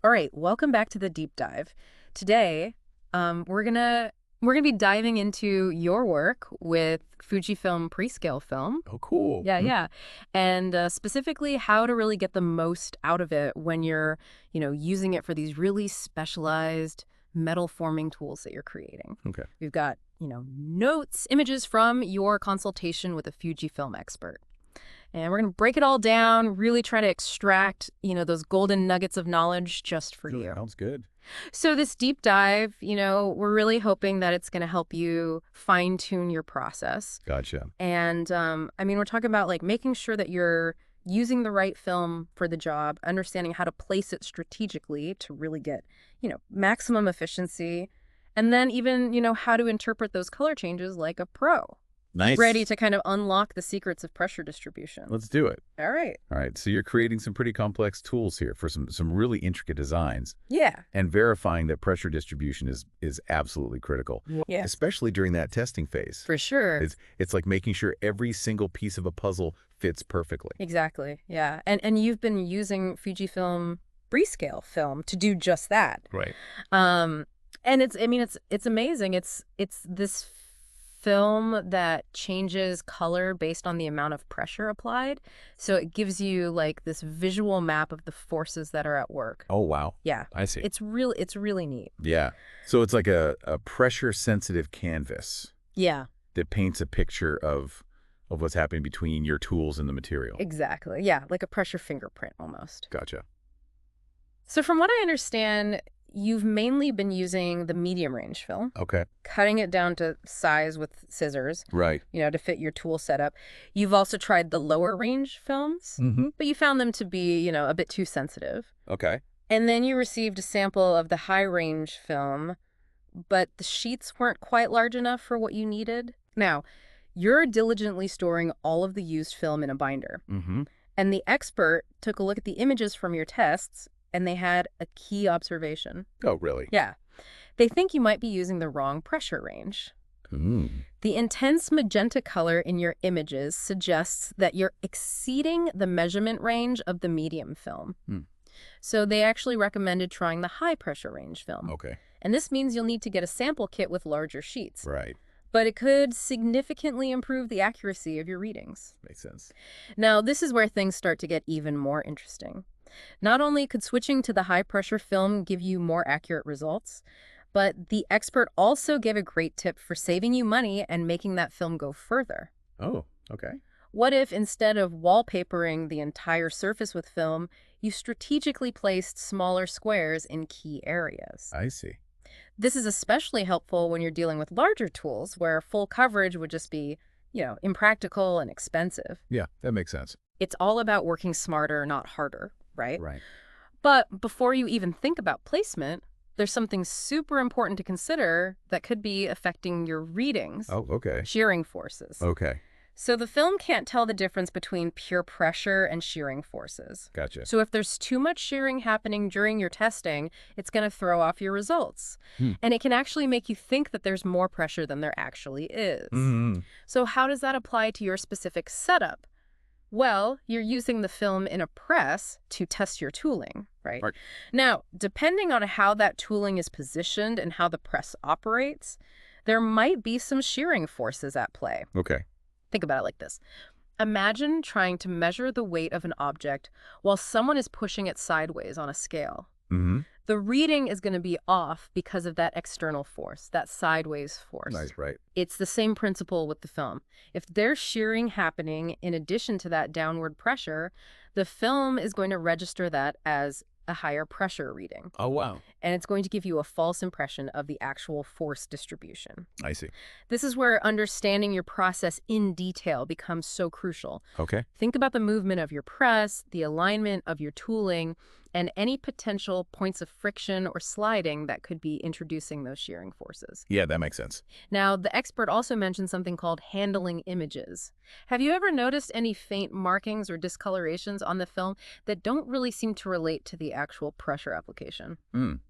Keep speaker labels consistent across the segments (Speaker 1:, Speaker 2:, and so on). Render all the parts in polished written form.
Speaker 1: All right, welcome back to the deep dive. Today, we're gonna be diving into your work with Fujifilm Prescale film.
Speaker 2: Oh, cool.
Speaker 1: Yeah, yeah, and specifically how to really get the most out of it when you're, using it for these really specialized metal forming tools that you're creating.
Speaker 2: Okay.
Speaker 1: We've got, notes, images from your consultation with a Fujifilm expert. And we're going to break it all down, really try to extract, those golden nuggets of knowledge just for you.
Speaker 2: Sounds good.
Speaker 1: So this deep dive, we're really hoping that it's going to help you fine tune your process.
Speaker 2: Gotcha.
Speaker 1: And we're talking about like making sure that you're using the right film for the job, understanding how to place it strategically to really get, maximum efficiency. And then even, how to interpret those color changes like a pro.
Speaker 2: Nice.
Speaker 1: Ready to kind of unlock the secrets of pressure distribution.
Speaker 2: Let's do it.
Speaker 1: All right.
Speaker 2: All right. So you're creating some pretty complex tools here for some really intricate designs.
Speaker 1: Yeah.
Speaker 2: And verifying that pressure distribution is absolutely critical.
Speaker 1: Yeah.
Speaker 2: Especially during that testing phase.
Speaker 1: For sure.
Speaker 2: It's like making sure every single piece of a puzzle fits perfectly.
Speaker 1: Exactly. Yeah. And you've been using Fujifilm Prescale film to do just that.
Speaker 2: Right.
Speaker 1: And it's amazing. It's this film that changes color based on the amount of pressure applied. So it gives you like this visual map of the forces that are at work.
Speaker 2: Oh, wow.
Speaker 1: Yeah.
Speaker 2: I see.
Speaker 1: It's really neat.
Speaker 2: Yeah. So it's like a pressure-sensitive canvas.
Speaker 1: Yeah.
Speaker 2: That paints a picture of what's happening between your tools and the material.
Speaker 1: Exactly. Yeah. Like a pressure fingerprint almost.
Speaker 2: Gotcha.
Speaker 1: So from what I understand, you've mainly been using the medium range film.
Speaker 2: Okay.
Speaker 1: Cutting it down to size with scissors.
Speaker 2: Right.
Speaker 1: To fit your tool setup. You've also tried the lower range films, but you found them to be, a bit too sensitive.
Speaker 2: Okay.
Speaker 1: And then you received a sample of the high range film, but the sheets weren't quite large enough for what you needed. Now, you're diligently storing all of the used film in a binder. And the expert took a look at the images from your tests, and they had a key observation.
Speaker 2: Oh, really?
Speaker 1: Yeah. They think you might be using the wrong pressure range. The intense magenta color in your images suggests that you're exceeding the measurement range of the medium film. So they actually recommended trying the high pressure range film.
Speaker 2: Okay.
Speaker 1: And this means you'll need to get a sample kit with larger sheets.
Speaker 2: Right.
Speaker 1: But it could significantly improve the accuracy of your readings.
Speaker 2: Makes sense.
Speaker 1: Now, this is where things start to get even more interesting. Not only could switching to the high-pressure film give you more accurate results, but the expert also gave a great tip for saving you money and making that film go further.
Speaker 2: Oh, okay.
Speaker 1: What if instead of wallpapering the entire surface with film, you strategically placed smaller squares in key areas?
Speaker 2: I see.
Speaker 1: This is especially helpful when you're dealing with larger tools where full coverage would just be, impractical and expensive.
Speaker 2: Yeah, that makes sense.
Speaker 1: It's all about working smarter, not harder. Right?
Speaker 2: Right.
Speaker 1: But before you even think about placement, there's something super important to consider that could be affecting your readings.
Speaker 2: Oh, okay.
Speaker 1: Shearing forces.
Speaker 2: Okay.
Speaker 1: So the film can't tell the difference between pure pressure and shearing forces.
Speaker 2: Gotcha.
Speaker 1: So if there's too much shearing happening during your testing, it's going to throw off your results. And it can actually make you think that there's more pressure than there actually is. So how does that apply to your specific setup? Well, you're using the film in a press to test your tooling, right? Now, depending on how that tooling is positioned and how the press operates, there might be some shearing forces at play.
Speaker 2: Okay.
Speaker 1: Think about it like this. Imagine trying to measure the weight of an object while someone is pushing it sideways on a scale. The reading is going to be off because of that external force, that sideways force.
Speaker 2: Nice, right.
Speaker 1: It's the same principle with the film. If there's shearing happening in addition to that downward pressure, the film is going to register that as a higher pressure reading.
Speaker 2: Oh, wow.
Speaker 1: And it's going to give you a false impression of the actual force distribution.
Speaker 2: I see.
Speaker 1: This is where understanding your process in detail becomes so crucial.
Speaker 2: Okay.
Speaker 1: Think about the movement of your press, the alignment of your tooling, and any potential points of friction or sliding that could be introducing those shearing forces.
Speaker 2: Yeah, that makes sense.
Speaker 1: Now, the expert also mentioned something called handling images. Have you ever noticed any faint markings or discolorations on the film that don't really seem to relate to the actual pressure application?
Speaker 2: I'm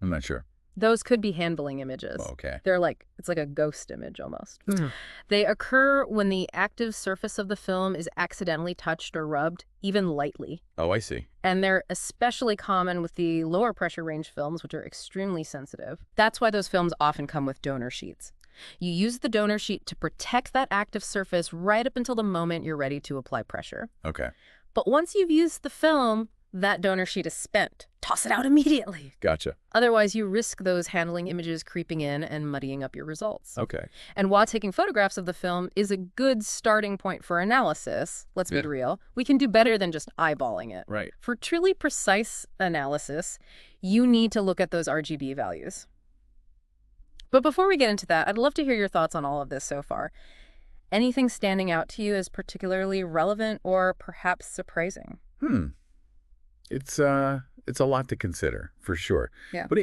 Speaker 2: not sure.
Speaker 1: Those could be handling images.
Speaker 2: Okay.
Speaker 1: It's like a ghost image almost. They occur when the active surface of the film is accidentally touched or rubbed, even lightly.
Speaker 2: Oh, I see.
Speaker 1: And they're especially common with the lower pressure range films, which are extremely sensitive. That's why those films often come with donor sheets. You use the donor sheet to protect that active surface right up until the moment you're ready to apply pressure.
Speaker 2: Okay.
Speaker 1: But once you've used the film, that donor sheet is spent. Toss it out immediately.
Speaker 2: Gotcha.
Speaker 1: Otherwise, you risk those handling images creeping in and muddying up your results.
Speaker 2: Okay.
Speaker 1: And while taking photographs of the film is a good starting point for analysis, let's be real, we can do better than just eyeballing it.
Speaker 2: Right.
Speaker 1: For truly precise analysis, you need to look at those RGB values. But before we get into that, I'd love to hear your thoughts on all of this so far. Anything standing out to you as particularly relevant or perhaps surprising?
Speaker 2: It's a lot to consider, for sure.
Speaker 1: Yeah.
Speaker 2: But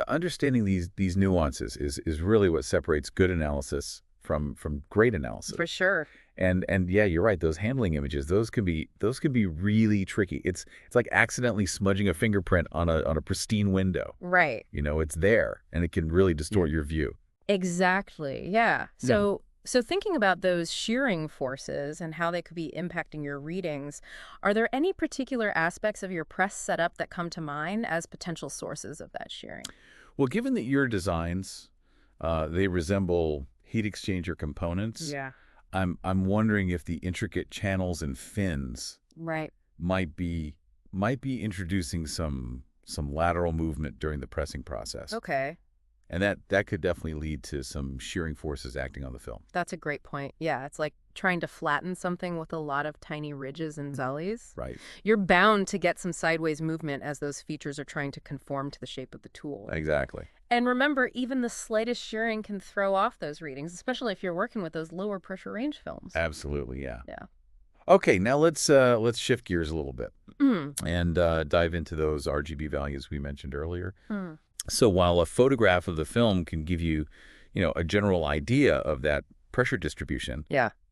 Speaker 2: understanding these nuances is really what separates good analysis from great analysis.
Speaker 1: For sure.
Speaker 2: And yeah, you're right. Those handling images, those can be really tricky. It's like accidentally smudging a fingerprint on a pristine window.
Speaker 1: Right.
Speaker 2: It's there, and it can really distort your view.
Speaker 1: Exactly. Yeah. So thinking about those shearing forces and how they could be impacting your readings, are there any particular aspects of your press setup that come to mind as potential sources of that shearing?
Speaker 2: Well, given that your designs, they resemble heat exchanger components.
Speaker 1: Yeah.
Speaker 2: I'm wondering if the intricate channels and fins might be introducing some lateral movement during the pressing process.
Speaker 1: Okay.
Speaker 2: And that could definitely lead to some shearing forces acting on the film.
Speaker 1: That's a great point. Yeah, it's like trying to flatten something with a lot of tiny ridges and gullies.
Speaker 2: Right.
Speaker 1: You're bound to get some sideways movement as those features are trying to conform to the shape of the tool.
Speaker 2: Exactly.
Speaker 1: And remember, even the slightest shearing can throw off those readings, especially if you're working with those lower pressure range films.
Speaker 2: Absolutely, yeah.
Speaker 1: Yeah.
Speaker 2: Okay, now let's shift gears a little bit and dive into those RGB values we mentioned earlier. So while a photograph of the film can give you, a general idea of that pressure distribution,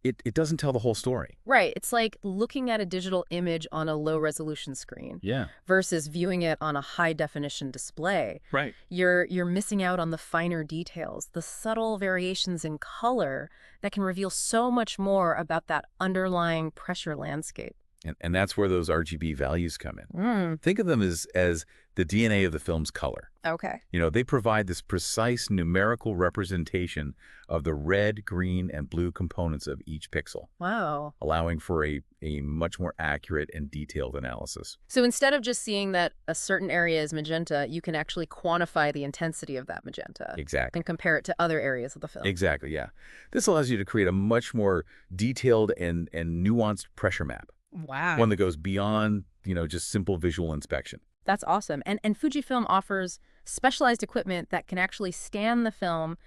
Speaker 2: it doesn't tell the whole story.
Speaker 1: Right. It's like looking at a digital image on a low-resolution screen versus viewing it on a high-definition display.
Speaker 2: Right.
Speaker 1: You're missing out on the finer details, the subtle variations in color that can reveal so much more about that underlying pressure landscape.
Speaker 2: And that's where those RGB values come in. Think of them as the DNA of the film's color.
Speaker 1: Okay.
Speaker 2: They provide this precise numerical representation of the red, green, and blue components of each pixel.
Speaker 1: Wow.
Speaker 2: Allowing for a much more accurate and detailed analysis.
Speaker 1: So instead of just seeing that a certain area is magenta, you can actually quantify the intensity of that magenta.
Speaker 2: Exactly.
Speaker 1: And compare it to other areas of the film.
Speaker 2: Exactly, yeah. This allows you to create a much more detailed and nuanced pressure map.
Speaker 1: Wow.
Speaker 2: One that goes beyond, just simple visual inspection.
Speaker 1: That's awesome. And Fujifilm offers specialized equipment that can actually scan the film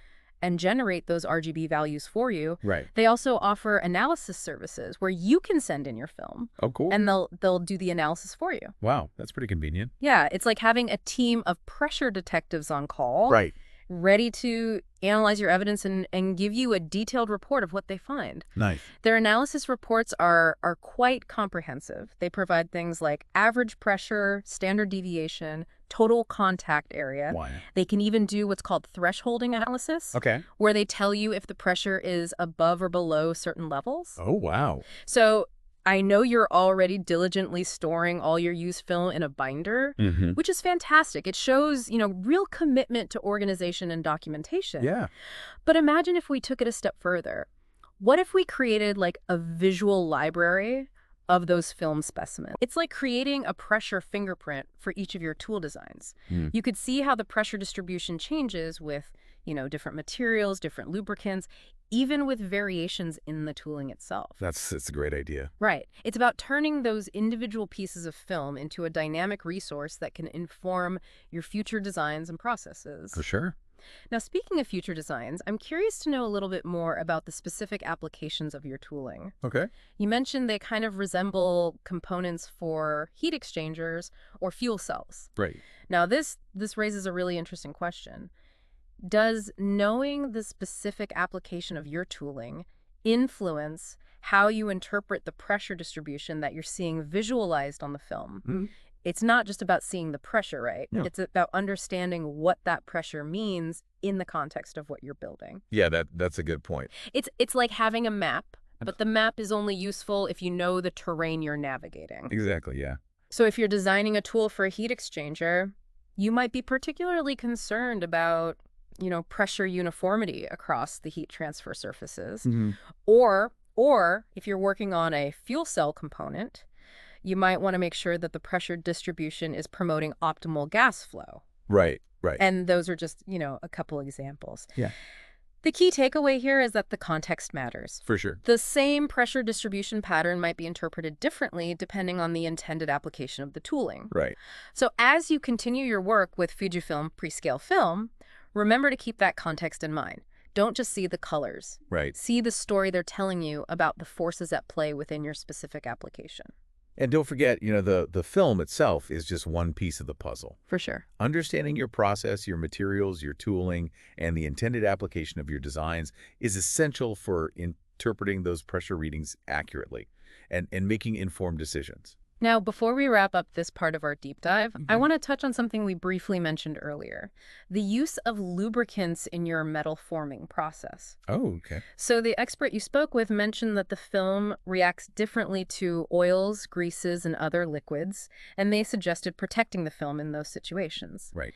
Speaker 1: and generate those RGB values for you.
Speaker 2: Right.
Speaker 1: They also offer analysis services where you can send in your film.
Speaker 2: Oh, cool.
Speaker 1: And they'll do the analysis for you.
Speaker 2: Wow, that's pretty convenient.
Speaker 1: Yeah, it's like having a team of pressure detectives on call.
Speaker 2: Right.
Speaker 1: Ready to analyze your evidence and give you a detailed report of what they find.
Speaker 2: Nice.
Speaker 1: Their analysis reports are quite comprehensive. They provide things like average pressure, standard deviation, total contact area.
Speaker 2: Wow.
Speaker 1: They can even do what's called thresholding analysis.
Speaker 2: Okay.
Speaker 1: Where they tell you if the pressure is above or below certain levels.
Speaker 2: Oh, wow.
Speaker 1: So I know you're already diligently storing all your used film in a binder, which is fantastic. It shows, real commitment to organization and documentation.
Speaker 2: Yeah.
Speaker 1: But imagine if we took it a step further. What if we created like a visual library of those film specimens? It's like creating a pressure fingerprint for each of your tool designs. You could see how the pressure distribution changes with, different materials, different lubricants, even with variations in the tooling itself.
Speaker 2: That's a great idea.
Speaker 1: Right. It's about turning those individual pieces of film into a dynamic resource that can inform your future designs and processes.
Speaker 2: For sure.
Speaker 1: Now, speaking of future designs, I'm curious to know a little bit more about the specific applications of your tooling.
Speaker 2: Okay.
Speaker 1: You mentioned they kind of resemble components for heat exchangers or fuel cells.
Speaker 2: Right.
Speaker 1: Now, this raises a really interesting question. Does knowing the specific application of your tooling influence how you interpret the pressure distribution that you're seeing visualized on the film? it's not just about seeing the pressure, right?
Speaker 2: No.
Speaker 1: It's about understanding what that pressure means in the context of what you're building.
Speaker 2: Yeah, that's a good point.
Speaker 1: It's like having a map, but the map is only useful if you know the terrain you're navigating.
Speaker 2: Exactly, yeah.
Speaker 1: So if you're designing a tool for a heat exchanger, you might be particularly concerned about, pressure uniformity across the heat transfer surfaces. Or if you're working on a fuel cell component, you might want to make sure that the pressure distribution is promoting optimal gas flow.
Speaker 2: Right.
Speaker 1: And those are just, a couple examples.
Speaker 2: Yeah.
Speaker 1: The key takeaway here is that the context matters.
Speaker 2: For sure.
Speaker 1: The same pressure distribution pattern might be interpreted differently depending on the intended application of the tooling.
Speaker 2: Right.
Speaker 1: So as you continue your work with Fujifilm Prescale film, remember to keep that context in mind. Don't just see the colors.
Speaker 2: Right.
Speaker 1: See the story they're telling you about the forces at play within your specific application.
Speaker 2: And don't forget, the film itself is just one piece of the puzzle.
Speaker 1: For sure.
Speaker 2: Understanding your process, your materials, your tooling, and the intended application of your designs is essential for interpreting those pressure readings accurately and making informed decisions.
Speaker 1: Now, before we wrap up this part of our deep dive, I want to touch on something we briefly mentioned earlier, the use of lubricants in your metal forming process.
Speaker 2: Oh, okay.
Speaker 1: So the expert you spoke with mentioned that the film reacts differently to oils, greases, and other liquids, and they suggested protecting the film in those situations.
Speaker 2: Right.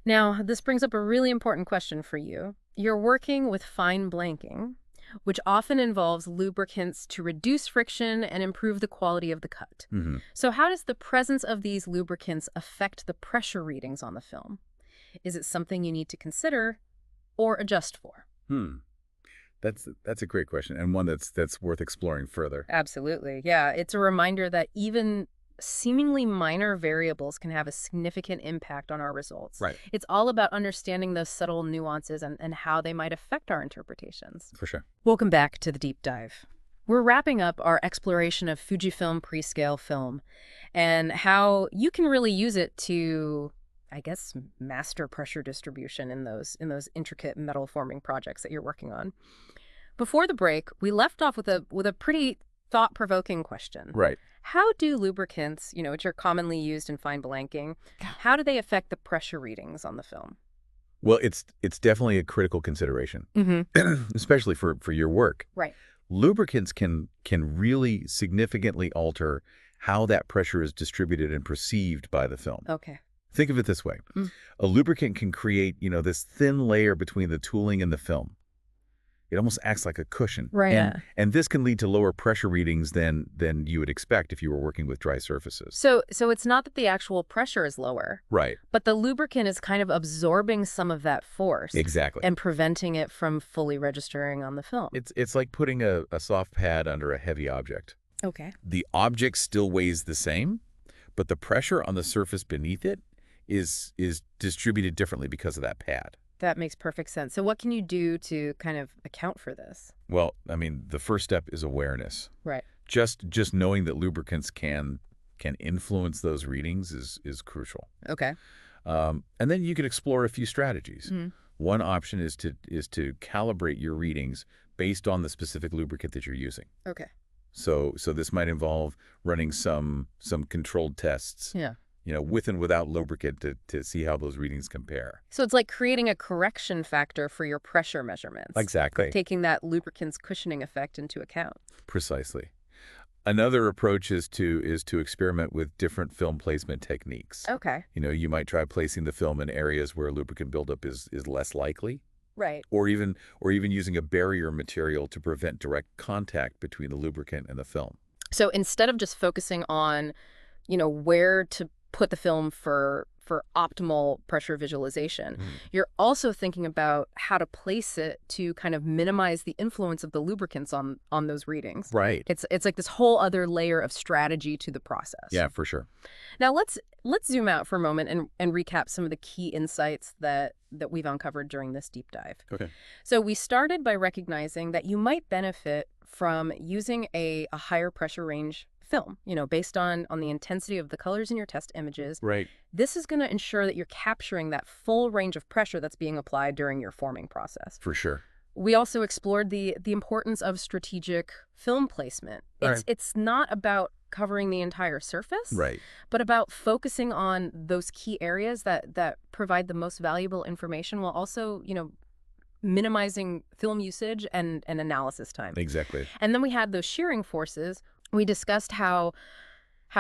Speaker 1: Now, this brings up a really important question for you. You're working with fine blanking, which often involves lubricants to reduce friction and improve the quality of the cut. So how does the presence of these lubricants affect the pressure readings on the film? Is it something you need to consider or adjust for?
Speaker 2: That's a great question, and one that's worth exploring further.
Speaker 1: Absolutely. Yeah, it's a reminder that even seemingly minor variables can have a significant impact on our results.
Speaker 2: Right.
Speaker 1: It's all about understanding those subtle nuances and how they might affect our interpretations.
Speaker 2: For sure.
Speaker 1: Welcome back to the deep dive. We're wrapping up our exploration of Fujifilm Prescale film and how you can really use it to, I guess, master pressure distribution in those intricate metal forming projects that you're working on. Before the break, we left off with a pretty thought-provoking question.
Speaker 2: Right.
Speaker 1: How do lubricants, which are commonly used in fine blanking, how do they affect the pressure readings on the film?
Speaker 2: Well, it's definitely a critical consideration, especially for your work.
Speaker 1: Right.
Speaker 2: Lubricants can really significantly alter how that pressure is distributed and perceived by the film.
Speaker 1: Okay.
Speaker 2: Think of it this way. A lubricant can create, this thin layer between the tooling and the film. It almost acts like a cushion.
Speaker 1: Right.
Speaker 2: And this can lead to lower pressure readings than you would expect if you were working with dry surfaces.
Speaker 1: So it's not that the actual pressure is lower.
Speaker 2: Right.
Speaker 1: But the lubricant is kind of absorbing some of that force.
Speaker 2: Exactly.
Speaker 1: And preventing it from fully registering on the film.
Speaker 2: It's like putting a soft pad under a heavy object.
Speaker 1: Okay.
Speaker 2: The object still weighs the same, but the pressure on the surface beneath it is distributed differently because of that pad.
Speaker 1: That makes perfect sense. So what can you do to kind of account for this?
Speaker 2: Well, I mean, the first step is awareness.
Speaker 1: Right.
Speaker 2: Just knowing that lubricants can influence those readings is crucial.
Speaker 1: Okay.
Speaker 2: And then you can explore a few strategies. One option is to calibrate your readings based on the specific lubricant that you're using.
Speaker 1: Okay.
Speaker 2: So this might involve running some controlled tests.
Speaker 1: Yeah.
Speaker 2: With and without lubricant to see how those readings compare.
Speaker 1: So it's like creating a correction factor for your pressure measurements.
Speaker 2: Exactly.
Speaker 1: Taking that lubricant's cushioning effect into account.
Speaker 2: Precisely. Another approach is to experiment with different film placement techniques.
Speaker 1: Okay.
Speaker 2: You might try placing the film in areas where lubricant buildup is less likely.
Speaker 1: Right.
Speaker 2: Or even using a barrier material to prevent direct contact between the lubricant and the film.
Speaker 1: So instead of just focusing on, where to put the film for optimal pressure visualization, you're also thinking about how to place it to kind of minimize the influence of the lubricants on those readings.
Speaker 2: Right.
Speaker 1: It's like this whole other layer of strategy to the process.
Speaker 2: Yeah, for sure.
Speaker 1: Now let's zoom out for a moment and recap some of the key insights that we've uncovered during this deep dive.
Speaker 2: Okay.
Speaker 1: So we started by recognizing that you might benefit from using a higher pressure range film, based on the intensity of the colors in your test images.
Speaker 2: Right.
Speaker 1: This is going to ensure that you're capturing that full range of pressure that's being applied during your forming process.
Speaker 2: For sure.
Speaker 1: We also explored the importance of strategic film placement. It's not about covering the entire surface,
Speaker 2: Right.
Speaker 1: but about focusing on those key areas that provide the most valuable information while also, minimizing film usage and analysis time.
Speaker 2: Exactly.
Speaker 1: And then we had those shearing forces. We discussed how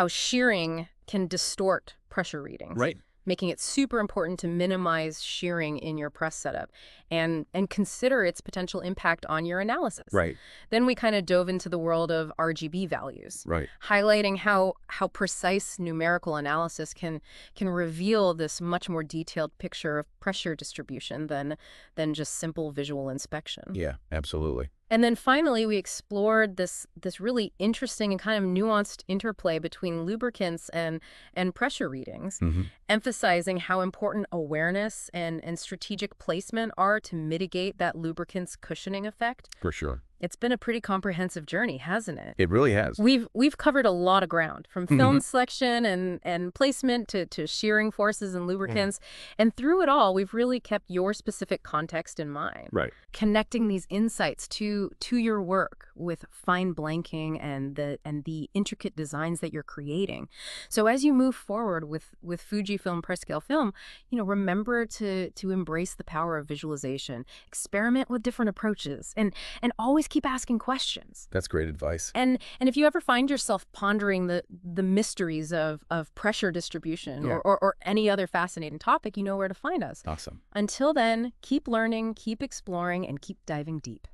Speaker 1: shearing can distort pressure readings.
Speaker 2: Right.
Speaker 1: Making it super important to minimize shearing in your press setup and consider its potential impact on your analysis.
Speaker 2: Right.
Speaker 1: Then we kind of dove into the world of RGB values,
Speaker 2: Right.
Speaker 1: highlighting how precise numerical analysis can reveal this much more detailed picture of pressure distribution than just simple visual inspection.
Speaker 2: Yeah, absolutely.
Speaker 1: And then finally, we explored this really interesting and kind of nuanced interplay between lubricants and pressure readings, emphasizing how important awareness and strategic placement are to mitigate that lubricant's cushioning effect.
Speaker 2: For sure.
Speaker 1: It's been a pretty comprehensive journey, hasn't it?
Speaker 2: It really has.
Speaker 1: We've covered a lot of ground, from film selection and placement to shearing forces and lubricants. And through it all, we've really kept your specific context in mind.
Speaker 2: Right.
Speaker 1: Connecting these insights to your work with fine blanking and the intricate designs that you're creating. So as you move forward with Fujifilm Prescale film, remember to embrace the power of visualization, experiment with different approaches, and always keep asking questions.
Speaker 2: That's great advice.
Speaker 1: And if you ever find yourself pondering the mysteries of pressure distribution or any other fascinating topic, you know where to find us.
Speaker 2: Awesome.
Speaker 1: Until then, keep learning, keep exploring, and keep diving deep.